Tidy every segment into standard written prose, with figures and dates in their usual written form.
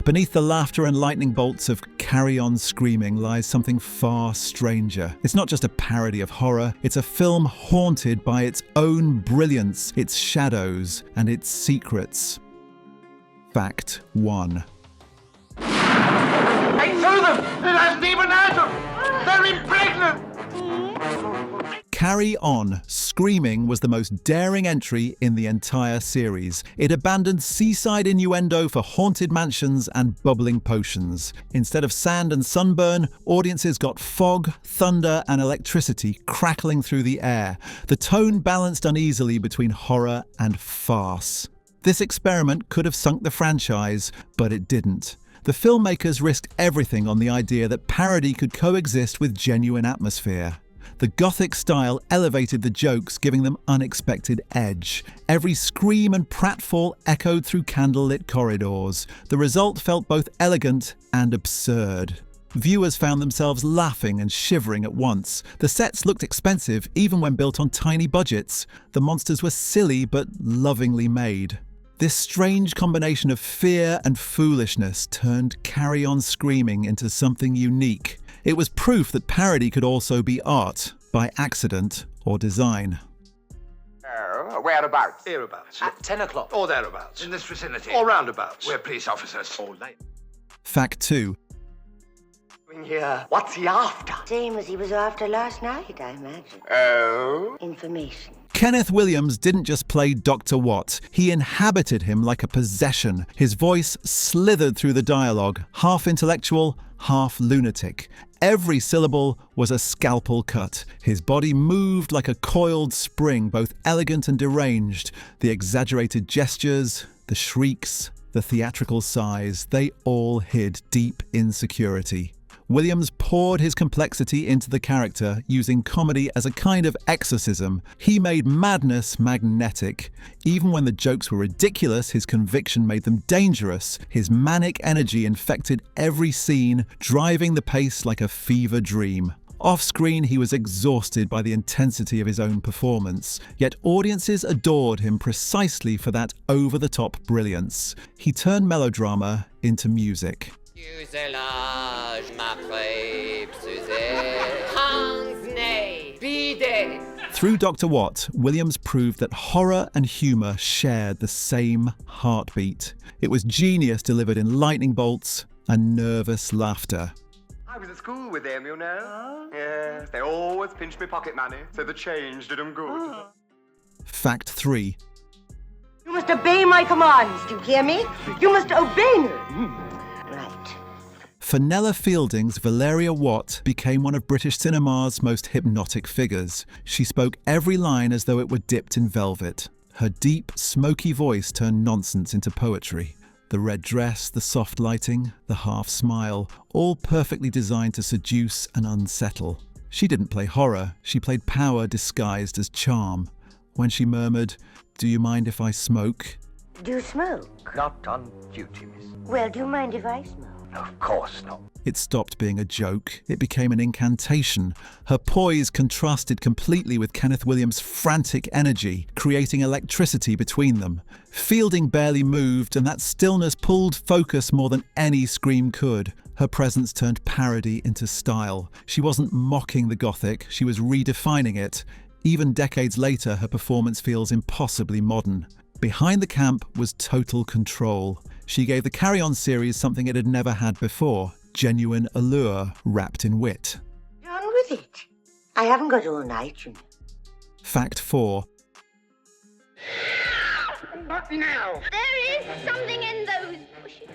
Beneath the laughter and lightning bolts of Carry On Screaming lies something far stranger. It's not just a parody of horror, it's a film haunted by its own brilliance, its shadows, and its secrets. Fact 1. I saw them! It has demon Adam! They're impregnant! Carry On Screaming was the most daring entry in the entire series. It abandoned seaside innuendo for haunted mansions and bubbling potions. Instead of sand and sunburn, audiences got fog, thunder, and electricity crackling through the air. The tone balanced uneasily between horror and farce. This experiment could have sunk the franchise, but it didn't. The filmmakers risked everything on the idea that parody could coexist with genuine atmosphere. The Gothic style elevated the jokes, giving them unexpected edge. Every scream and pratfall echoed through candlelit corridors. The result felt both elegant and absurd. Viewers found themselves laughing and shivering at once. The sets looked expensive, even when built on tiny budgets. The monsters were silly but lovingly made. This strange combination of fear and foolishness turned Carry On Screaming into something unique. It was proof that parody could also be art, by accident or design. Whereabouts? Hereabouts. At 10 o'clock. Or thereabouts. In this vicinity. Or roundabouts. We're police officers. All night. Fact 2. Here. What's he after? Same as he was after last night, I imagine. Oh? Information. Kenneth Williams didn't just play Dr. Watt, he inhabited him like a possession. His voice slithered through the dialogue, half intellectual, half lunatic. Every syllable was a scalpel cut. His body moved like a coiled spring, both elegant and deranged. The exaggerated gestures, the shrieks, the theatrical sighs, they all hid deep insecurity. Williams poured his complexity into the character, using comedy as a kind of exorcism. He made madness magnetic. Even when the jokes were ridiculous, his conviction made them dangerous. His manic energy infected every scene, driving the pace like a fever dream. Off-screen, he was exhausted by the intensity of his own performance, yet audiences adored him precisely for that over-the-top brilliance. He turned melodrama into music. Through Dr. Watt, Williams proved that horror and humour shared the same heartbeat. It was genius delivered in lightning bolts and nervous laughter. I was at school with them, you know. Yes, they always pinched me pocket money, so the change did them good. Fact 3. You must obey my commands, do you hear me? You must obey me. Right. Fenella Fielding's Valeria Watt became one of British cinema's most hypnotic figures. She spoke every line as though it were dipped in velvet. Her deep, smoky voice turned nonsense into poetry. The red dress, the soft lighting, the half smile, all perfectly designed to seduce and unsettle. She didn't play horror, she played power disguised as charm. When she murmured, "Do you mind if I smoke?" Do you smoke? Not on duty, miss. Well, do you mind if I smoke? Of course not. It stopped being a joke. It became an incantation. Her poise contrasted completely with Kenneth Williams' frantic energy, creating electricity between them. Fielding barely moved, and that stillness pulled focus more than any scream could. Her presence turned parody into style. She wasn't mocking the Gothic, she was redefining it. Even decades later, her performance feels impossibly modern. Behind the camp was total control. She gave the Carry On series something it had never had before, genuine allure wrapped in wit. On with it. I haven't got all night, you know. Fact 4. Not now. There is something in those bushes.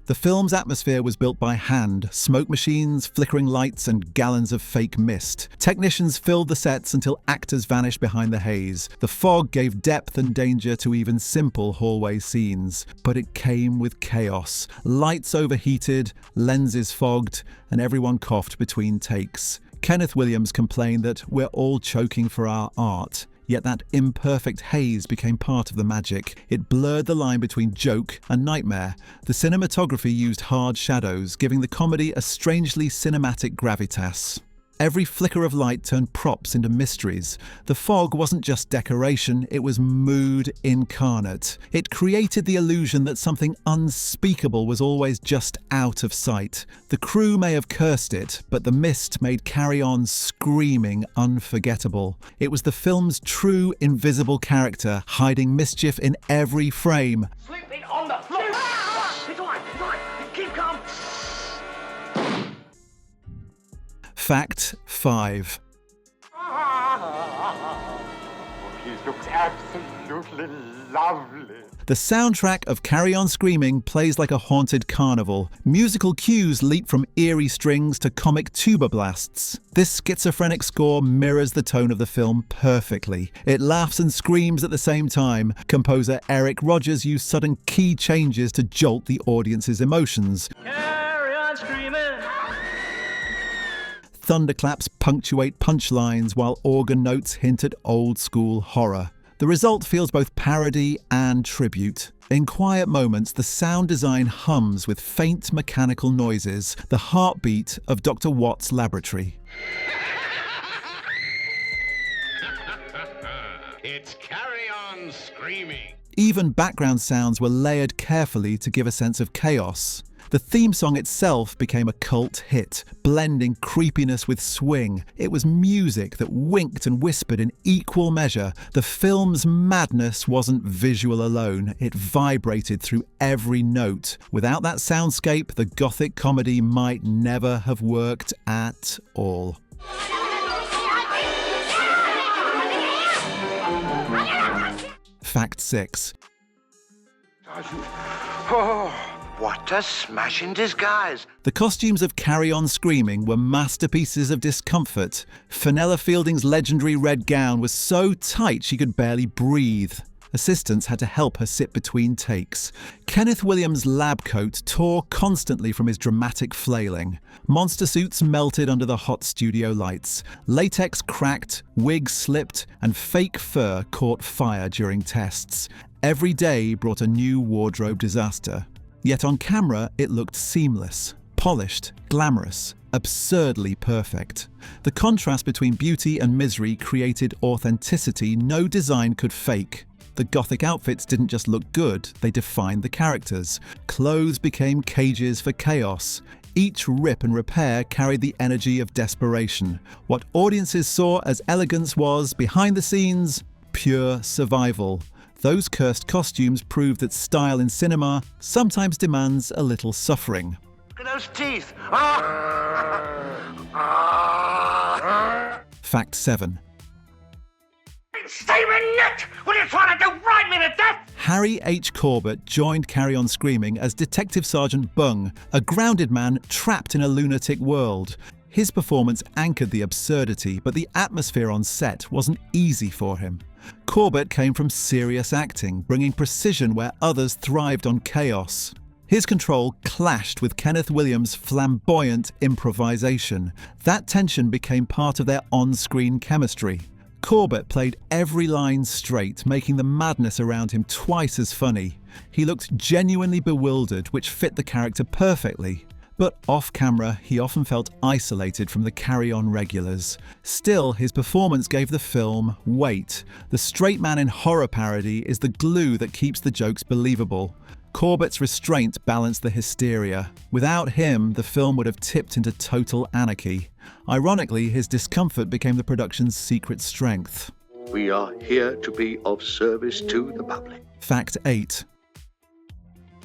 The film's atmosphere was built by hand, smoke machines, flickering lights, and gallons of fake mist. Technicians filled the sets until actors vanished behind the haze. The fog gave depth and danger to even simple hallway scenes. But it came with chaos. Lights overheated, lenses fogged, and everyone coughed between takes. Kenneth Williams complained that we're all choking for our art. Yet that imperfect haze became part of the magic. It blurred the line between joke and nightmare. The cinematography used hard shadows, giving the comedy a strangely cinematic gravitas. Every flicker of light turned props into mysteries. The fog wasn't just decoration, it was mood incarnate. It created the illusion that something unspeakable was always just out of sight. The crew may have cursed it, but the mist made Carry On screaming unforgettable. It was the film's true invisible character, hiding mischief in every frame. Sleeping on the floor. It's all right. Keep calm. Fact 5. He looks absolutely lovely. The soundtrack of Carry On Screaming plays like a haunted carnival. Musical cues leap from eerie strings to comic tuba blasts. This schizophrenic score mirrors the tone of the film perfectly. It laughs and screams at the same time. Composer Eric Rogers used sudden key changes to jolt the audience's emotions. Carry on screaming. Thunderclaps punctuate punchlines while organ notes hint at old-school horror. The result feels both parody and tribute. In quiet moments, the sound design hums with faint mechanical noises, the heartbeat of Dr. Watt's laboratory. It's Carry On Screaming. Even background sounds were layered carefully to give a sense of chaos. The theme song itself became a cult hit, blending creepiness with swing. It was music that winked and whispered in equal measure. The film's madness wasn't visual alone, it vibrated through every note. Without that soundscape, the Gothic comedy might never have worked at all. Fact 6. What a smash in disguise. The costumes of Carry On Screaming were masterpieces of discomfort. Fenella Fielding's legendary red gown was so tight she could barely breathe. Assistants had to help her sit between takes. Kenneth Williams' lab coat tore constantly from his dramatic flailing. Monster suits melted under the hot studio lights. Latex cracked, wigs slipped, and fake fur caught fire during tests. Every day brought a new wardrobe disaster. Yet on camera, it looked seamless, polished, glamorous, absurdly perfect. The contrast between beauty and misery created authenticity no design could fake. The Gothic outfits didn't just look good, they defined the characters. Clothes became cages for chaos. Each rip and repair carried the energy of desperation. What audiences saw as elegance was, behind the scenes, pure survival. Those cursed costumes proved that style in cinema sometimes demands a little suffering. Look at those teeth. Fact 7. Steaming neck! What are you trying to do? Ride me to death? Harry H. Corbett joined Carry On Screaming as Detective Sergeant Bung, a grounded man trapped in a lunatic world. His performance anchored the absurdity, but the atmosphere on set wasn't easy for him. Corbett came from serious acting, bringing precision where others thrived on chaos. His control clashed with Kenneth Williams' flamboyant improvisation. That tension became part of their on-screen chemistry. Corbett played every line straight, making the madness around him twice as funny. He looked genuinely bewildered, which fit the character perfectly. But off-camera, he often felt isolated from the Carry On regulars. Still, his performance gave the film weight. The straight man in horror parody is the glue that keeps the jokes believable. Corbett's restraint balanced the hysteria. Without him, the film would have tipped into total anarchy. Ironically, his discomfort became the production's secret strength. We are here to be of service to the public. Fact 8.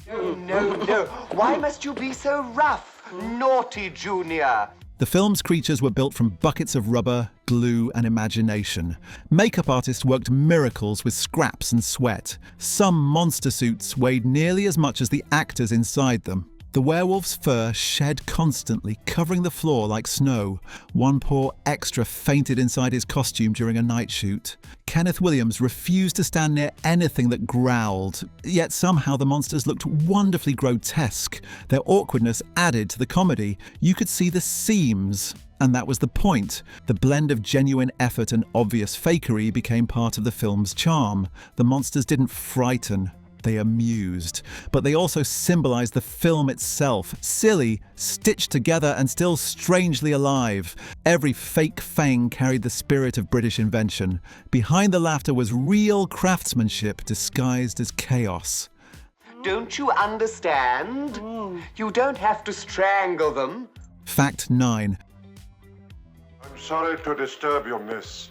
No. Why must you be so rough? Naughty Junior. The film's creatures were built from buckets of rubber, glue, and imagination. Makeup artists worked miracles with scraps and sweat. Some monster suits weighed nearly as much as the actors inside them. The werewolf's fur shed constantly, covering the floor like snow. One poor extra fainted inside his costume during a night shoot. Kenneth Williams refused to stand near anything that growled, yet somehow the monsters looked wonderfully grotesque. Their awkwardness added to the comedy. You could see the seams, and that was the point. The blend of genuine effort and obvious fakery became part of the film's charm. The monsters didn't frighten. They amused, but they also symbolized the film itself, silly, stitched together and still strangely alive. Every fake fang carried the spirit of British invention. Behind the laughter was real craftsmanship disguised as chaos. Don't you understand? You don't have to strangle them. Fact 9. I'm sorry to disturb you, miss,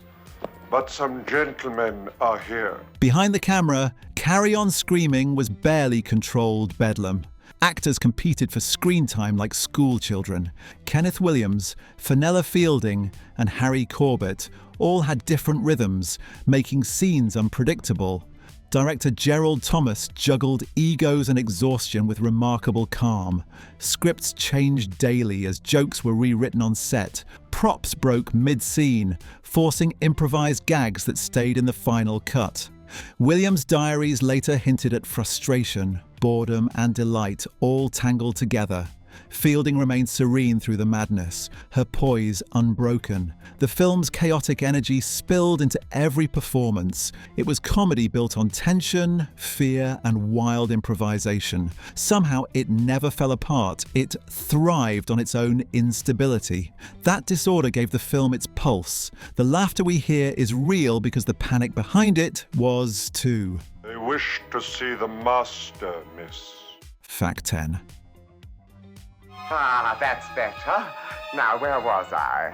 but some gentlemen are here. Behind the camera, Carry On Screaming was barely controlled bedlam. Actors competed for screen time like school children. Kenneth Williams, Fenella Fielding, and Harry Corbett all had different rhythms, making scenes unpredictable. Director Gerald Thomas juggled egos and exhaustion with remarkable calm. Scripts changed daily as jokes were rewritten on set. Props broke mid-scene, forcing improvised gags that stayed in the final cut. Williams' diaries later hinted at frustration, boredom, and delight all tangled together. Fielding remained serene through the madness, her poise unbroken. The film's chaotic energy spilled into every performance. It was comedy built on tension, fear, and wild improvisation. Somehow it never fell apart. It thrived on its own instability. That disorder gave the film its pulse. The laughter we hear is real because the panic behind it was too. They wish to see the master, miss. Fact 10. Ah, that's better. Now, where was I?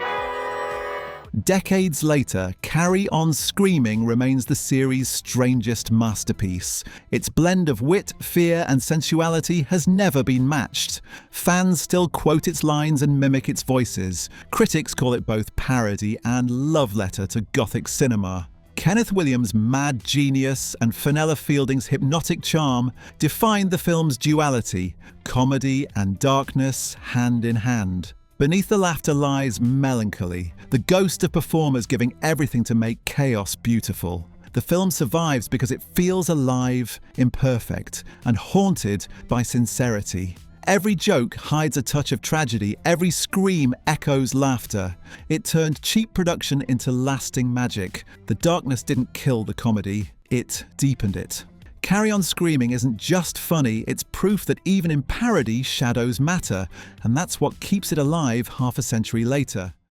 Decades later, Carry On Screaming remains the series' strangest masterpiece. Its blend of wit, fear, and sensuality has never been matched. Fans still quote its lines and mimic its voices. Critics call it both parody and love letter to Gothic cinema. Kenneth Williams' mad genius and Fenella Fielding's hypnotic charm defined the film's duality, comedy and darkness hand in hand. Beneath the laughter lies melancholy, the ghost of performers giving everything to make chaos beautiful. The film survives because it feels alive, imperfect, and haunted by sincerity. Every joke hides a touch of tragedy, every scream echoes laughter. It turned cheap production into lasting magic. The darkness didn't kill the comedy, it deepened it. Carry On Screaming isn't just funny, it's proof that even in parody, shadows matter, and that's what keeps it alive half a century later.